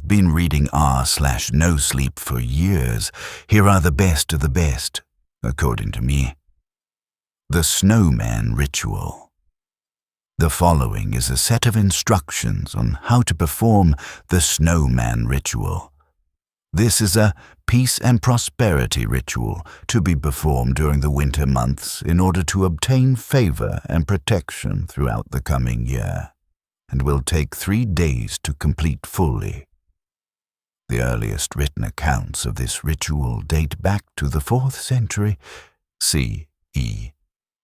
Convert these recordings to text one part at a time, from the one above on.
Been reading r/NoSleep for years. Here are the best of the best, according to me. The Snowman Ritual. The following is a set of instructions on how to perform the Snowman Ritual. This is a peace and prosperity ritual to be performed during the winter months in order to obtain favor and protection throughout the coming year, and will take 3 days to complete fully. The earliest written accounts of this ritual date back to the 4th century CE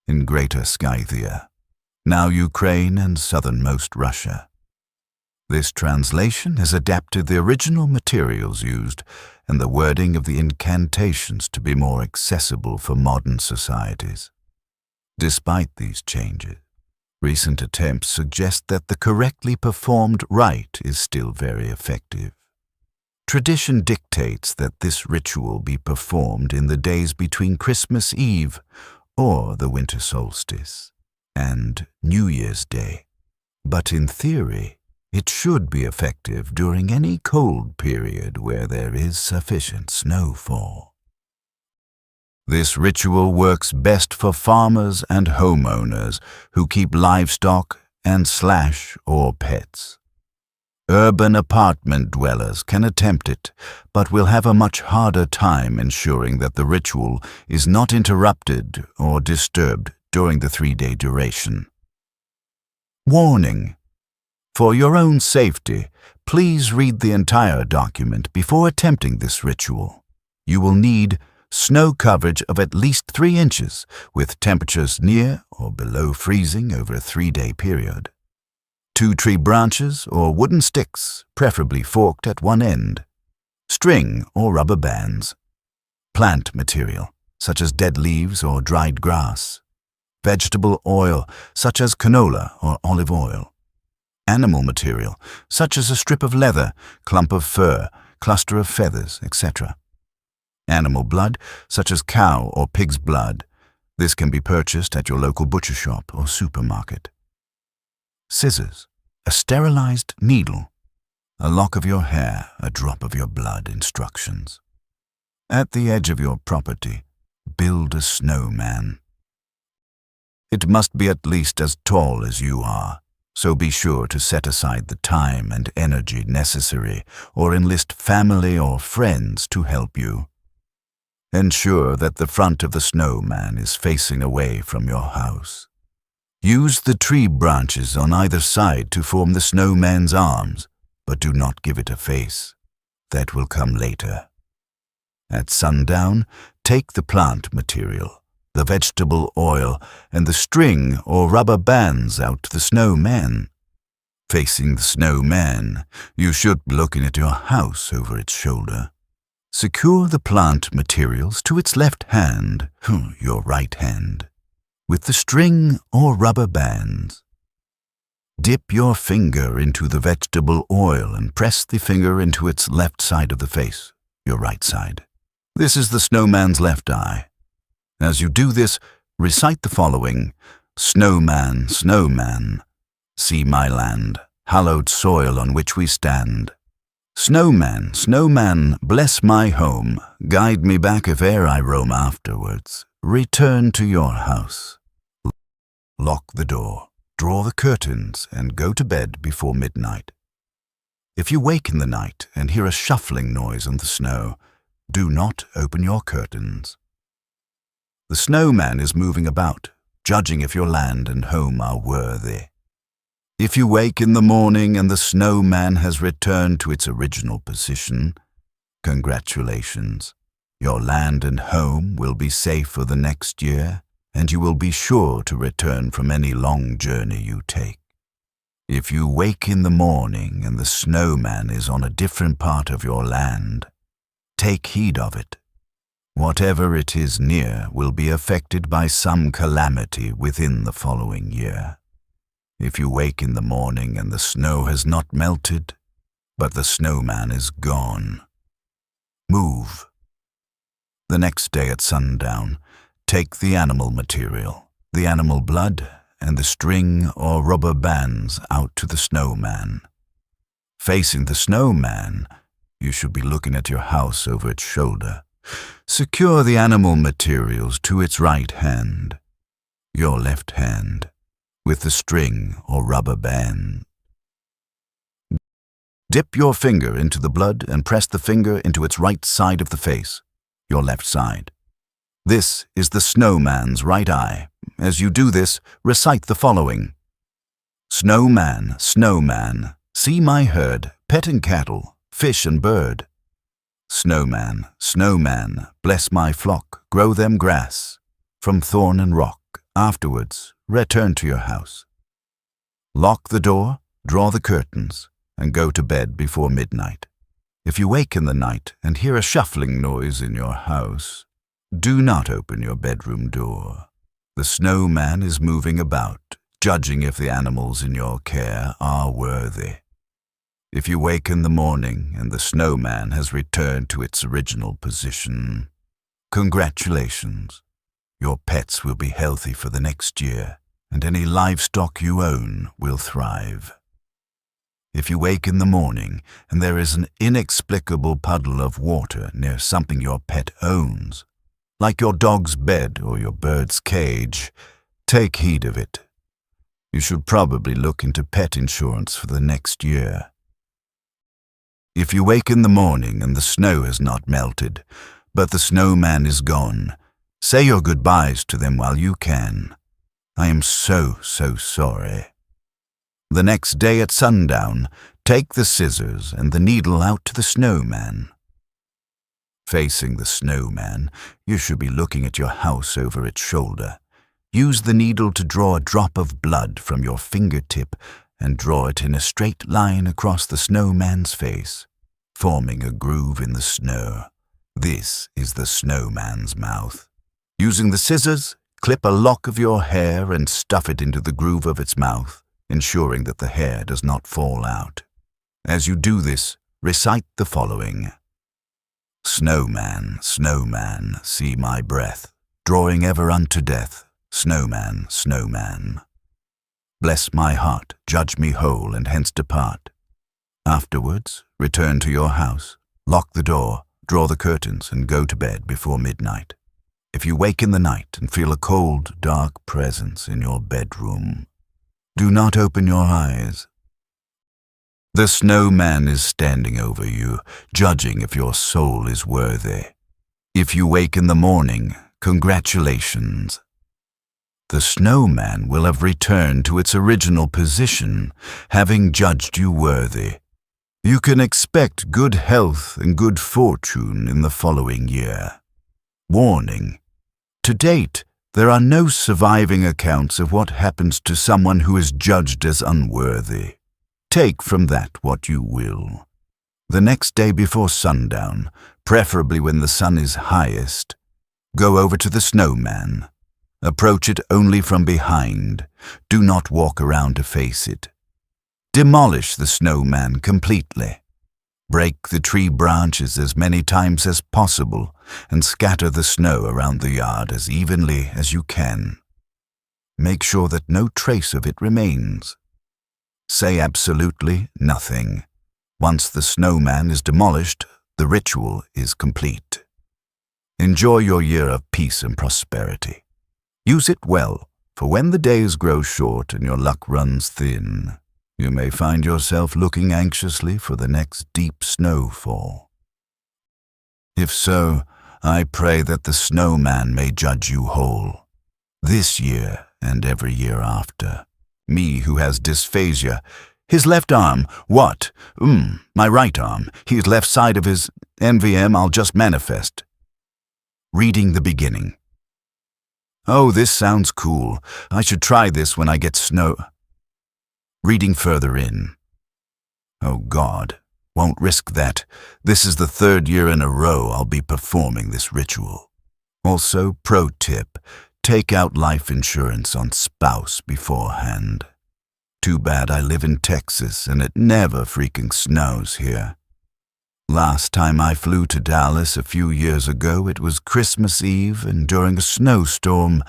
in Greater Scythia, now Ukraine and southernmost Russia. This translation has adapted the original materials used and the wording of the incantations to be more accessible for modern societies. Despite these changes, recent attempts suggest that the correctly performed rite is still very effective. Tradition dictates that this ritual be performed in the days between Christmas Eve, or the winter solstice, and New Year's Day, but in theory, it should be effective during any cold period where there is sufficient snowfall. This ritual works best for farmers and homeowners who keep livestock and or pets. Urban apartment dwellers can attempt it, but will have a much harder time ensuring that the ritual is not interrupted or disturbed during the 3-day duration. Warning: for your own safety, please read the entire document before attempting this ritual. You will need snow coverage of at least 3 inches, with temperatures near or below freezing over a 3-day period. 2 tree branches or wooden sticks, preferably forked at one end. String or rubber bands. Plant material, such as dead leaves or dried grass. Vegetable oil, such as canola or olive oil. Animal material, such as a strip of leather, clump of fur, cluster of feathers, etc. Animal blood, such as cow or pig's blood. This can be purchased at your local butcher shop or supermarket. Scissors, a sterilized needle, a lock of your hair, a drop of your blood. Instructions. At the edge of your property, build a snowman. It must be at least as tall as you are, so be sure to set aside the time and energy necessary or enlist family or friends to help you. Ensure that the front of the snowman is facing away from your house. Use the tree branches on either side to form the snowman's arms, but do not give it a face. That will come later. At sundown, take the plant material, the vegetable oil, and the string or rubber bands out to the snowman. Facing the snowman, you should be looking at your house over its shoulder. Secure the plant materials to its left hand, your right hand, with the string or rubber bands. Dip your finger into the vegetable oil and press the finger into its left side of the face, your right side. This is the snowman's left eye. As you do this, recite the following: Snowman, snowman, see my land, hallowed soil on which we stand. Snowman, snowman, bless my home, guide me back if e'er I roam afterwards. Return to your house. Lock the door, draw the curtains, and go to bed before midnight. If you wake in the night and hear a shuffling noise on the snow, do not open your curtains. The snowman is moving about, judging if your land and home are worthy. If you wake in the morning and the snowman has returned to its original position, congratulations. Your land and home will be safe for the next year, and you will be sure to return from any long journey you take. If you wake in the morning and the snowman is on a different part of your land, take heed of it. Whatever it is near will be affected by some calamity within the following year. If you wake in the morning and the snow has not melted, but the snowman is gone, move. The next day at sundown, take the animal material, the animal blood, and the string or rubber bands out to the snowman. Facing the snowman, you should be looking at your house over its shoulder. Secure the animal materials to its right hand, your left hand, with the string or rubber band. Dip your finger into the blood and press the finger into its right side of the face, your left side. This is the snowman's right eye. As you do this, recite the following. Snowman, snowman, see my herd, pet and cattle, fish and bird. Snowman, snowman, bless my flock, grow them grass, from thorn and rock. Afterwards, return to your house. Lock the door, draw the curtains, and go to bed before midnight. If you wake in the night and hear a shuffling noise in your house, do not open your bedroom door. The snowman is moving about, judging if the animals in your care are worthy. If you wake in the morning and the snowman has returned to its original position, congratulations. Your pets will be healthy for the next year, and any livestock you own will thrive. If you wake in the morning and there is an inexplicable puddle of water near something your pet owns, like your dog's bed or your bird's cage, take heed of it. You should probably look into pet insurance for the next year. If you wake in the morning and the snow has not melted, but the snowman is gone, say your goodbyes to them while you can. I am so sorry. The next day at sundown, take the scissors and the needle out to the snowman. Facing the snowman, you should be looking at your house over its shoulder. Use the needle to draw a drop of blood from your fingertip and draw it in a straight line across the snowman's face, forming a groove in the snow. This is the snowman's mouth. Using the scissors, clip a lock of your hair and stuff it into the groove of its mouth, ensuring that the hair does not fall out. As you do this, recite the following. Snowman, snowman, see my breath, drawing ever unto death. Snowman, snowman. Bless my heart, judge me whole, and hence depart. Afterwards, return to your house, lock the door, draw the curtains, and go to bed before midnight. If you wake in the night and feel a cold, dark presence in your bedroom, do not open your eyes. The snowman is standing over you, judging if your soul is worthy. If you wake in the morning, congratulations. The snowman will have returned to its original position, having judged you worthy. You can expect good health and good fortune in the following year. Warning: to date, there are no surviving accounts of what happens to someone who is judged as unworthy. Take from that what you will. The next day before sundown, preferably when the sun is highest, go over to the snowman. Approach it only from behind. Do not walk around to face it. Demolish the snowman completely. Break the tree branches as many times as possible and scatter the snow around the yard as evenly as you can. Make sure that no trace of it remains. Say absolutely nothing. Once the snowman is demolished, the ritual is complete. Enjoy your year of peace and prosperity. Use it well, for when the days grow short and your luck runs thin, you may find yourself looking anxiously for the next deep snowfall. If so, I pray that the snowman may judge you whole, this year and every year after. Me who has dysphagia, his left arm, what? My right arm, his left side of his NVM, I'll just manifest. Reading the beginning. Oh, this sounds cool. I should try this when I get snow. Reading further in. Oh God, won't risk that. This is the 3rd year in a row I'll be performing this ritual. Also, pro tip, take out life insurance on spouse beforehand. Too bad I live in Texas and it never freaking snows here. Last time I flew to Dallas a few years ago, it was Christmas Eve, and during a snowstorm,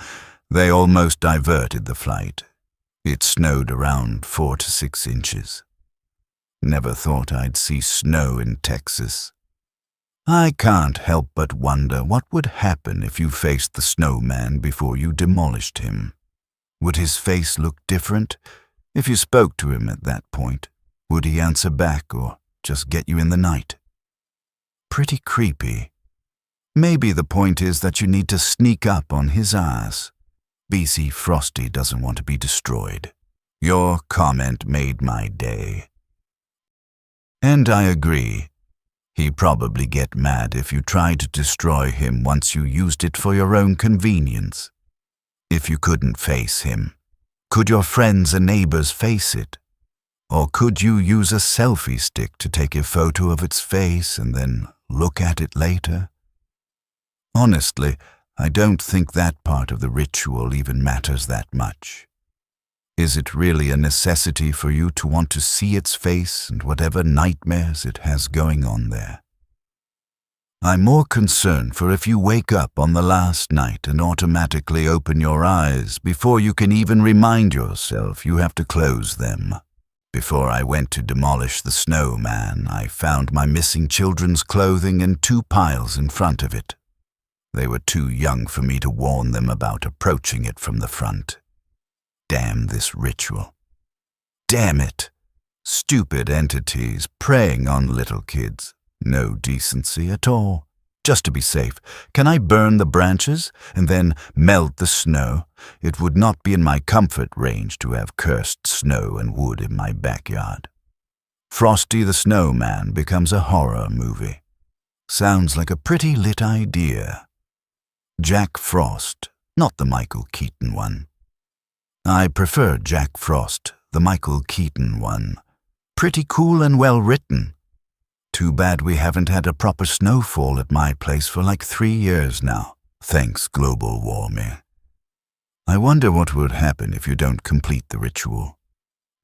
they almost diverted the flight. It snowed around 4 to 6 inches. Never thought I'd see snow in Texas. I can't help but wonder what would happen if you faced the snowman before you demolished him. Would his face look different? If you spoke to him at that point, would he answer back or just get you in the night? Pretty creepy. Maybe the point is that you need to sneak up on his ass. BC Frosty doesn't want to be destroyed. Your comment made my day. And I agree. He'd probably get mad if you tried to destroy him once you used it for your own convenience. If you couldn't face him, could your friends and neighbors face it? Or could you use a selfie stick to take a photo of its face and then look at it later? Honestly, I don't think that part of the ritual even matters that much. Is it really a necessity for you to want to see its face and whatever nightmares it has going on there? I'm more concerned for if you wake up on the last night and automatically open your eyes before you can even remind yourself you have to close them. Before I went to demolish the snowman, I found my missing children's clothing in 2 piles in front of it. They were too young for me to warn them about approaching it from the front. Damn this ritual. Damn it! Stupid entities preying on little kids. No decency at all. Just to be safe, can I burn the branches and then melt the snow? It would not be in my comfort range to have cursed snow and wood in my backyard. Frosty the Snowman becomes a horror movie. Sounds like a pretty lit idea. Jack Frost, not the Michael Keaton one. I prefer Jack Frost, the Michael Keaton one. Pretty cool and well written. Too bad we haven't had a proper snowfall at my place for like 3 years now, thanks global warming. I wonder what would happen if you don't complete the ritual.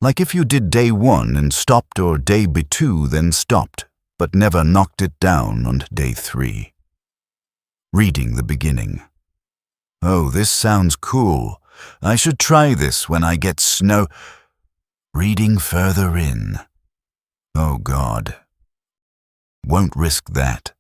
Like if you did day 1 and stopped, or day 2 then stopped, but never knocked it down on day 3. Reading the beginning. Oh, this sounds cool. I should try this when I get snow. Reading further in. Oh God. Won't risk that.